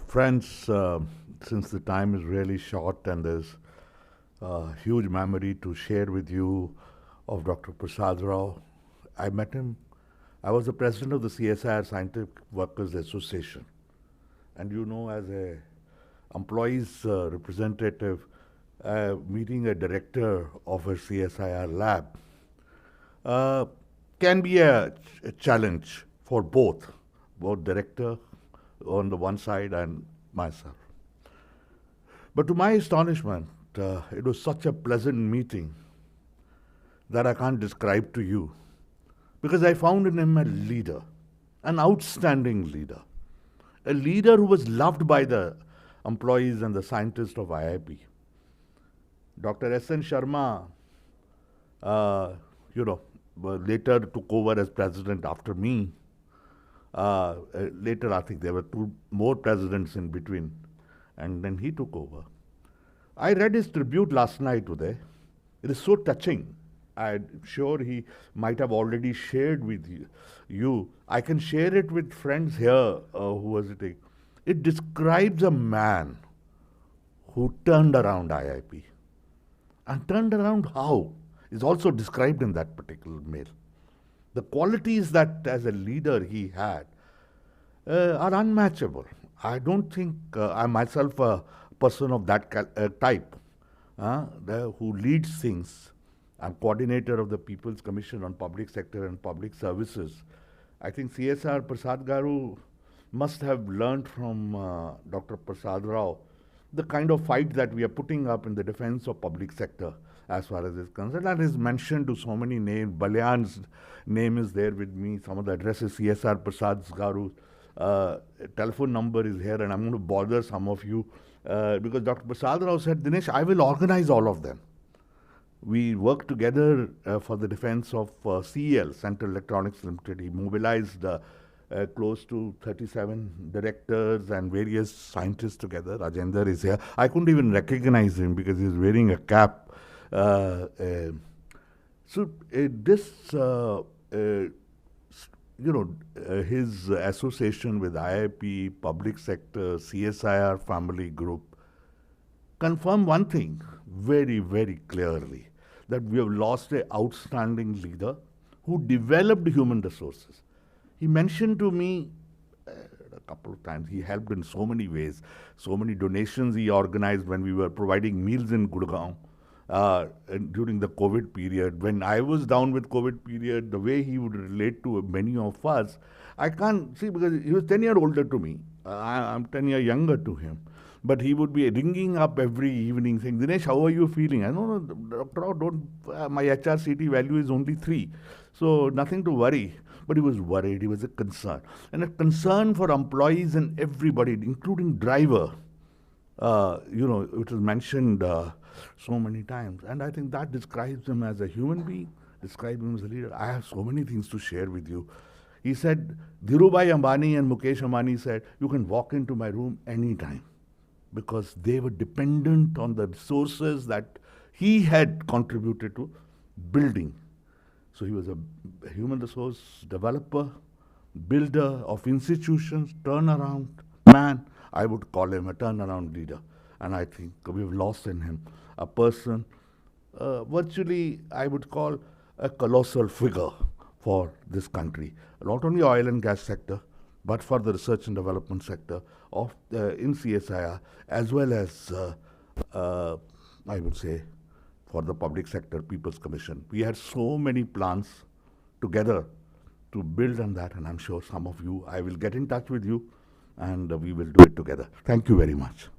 Friends, since the time is really short and there's a huge memory to share with you of Dr. Prasada Rao, I met him. I was the president of the CSIR Scientific Workers Association. And you know, as a employees representative, meeting a director of a CSIR lab can be a challenge for both director on the one side and myself. But to my astonishment, it was such a pleasant meeting that I can't describe to you, because I found in him a leader, an outstanding leader, a leader who was loved by the employees and the scientists of IIP. Dr. S.N. Sharma, later took over as president after me. Later, I think there were two more presidents in between, and then he took over. I read his tribute last night today. It is so touching. I'm sure he might have already shared with you. I can share it with friends here who are sitting. It describes a man who turned around IIP. And turned around how is also described in that particular mail. The qualities that as a leader he had are unmatchable. I don't think I'm myself a person of that type who leads things. I'm coordinator of the People's Commission on Public Sector and Public Services. I think CSIR Prasad Garu must have learned from Dr. Prasada Rao the kind of fight that we are putting up in the defense of public sector as far as is concerned. And is mentioned to so many names. Balyan's name is there with me. Some of the addresses, CSR Prasad Garu. Telephone number is here, and I'm going to bother some of you because Dr. Prasada Rao said, Dinesh, I will organize all of them. We worked together for the defense of CEL, Central Electronics Limited. He mobilized close to 37 directors and various scientists together. Rajendra is here. I couldn't even recognize him because he's wearing a cap. His association with IIP, public sector, CSIR family group, confirm one thing very, very clearly, that we have lost an outstanding leader who developed human resources. He mentioned to me a couple of times, he helped in so many ways, so many donations he organized when we were providing meals in Gurgaon during the COVID period. When I was down with COVID period, the way he would relate to many of us, I can't see, because he was 10 years older to me. I'm 10 years younger to him. But he would be ringing up every evening saying, Dinesh, how are you feeling? I know, Dr. Rao, my HRCT value is only 3. So nothing to worry. But he was worried, he was a concern. And a concern for employees and everybody, including driver, it was mentioned so many times. And I think that describes him as a human being, describes him as a leader. I have so many things to share with you. He said, Dhirubhai Ambani and Mukesh Ambani said, you can walk into my room anytime, because they were dependent on the resources that he had contributed to building. So he was a human resource developer, builder of institutions, turnaround man. I would call him a turnaround leader. And I think we've lost in him a person, virtually I would call a colossal figure for this country. Not only oil and gas sector, but for the research and development sector of in CSIR, as well as, I would say, for the public sector, People's Commission. We had so many plans together to build on that, and I'm sure some of you, I will get in touch with you, and we will do it together. Thank you very much.